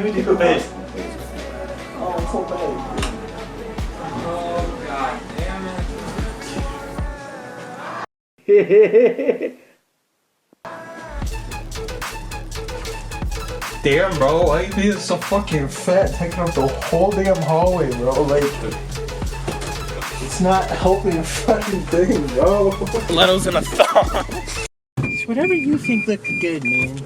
me decompress. Oh, I'm so bad. Oh, god damn it. Damn, bro, why you being so fucking fat, taking up the whole damn hallway, bro? Like, it's not helping a fucking thing, bro. Leto's in a thong. It's whatever you think looks good, man.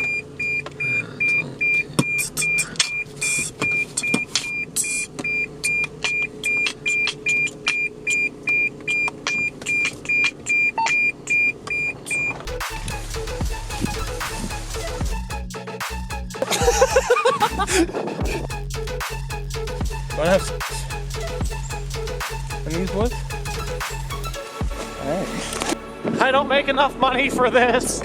Do I have and these what? Alright. I don't make enough money for this.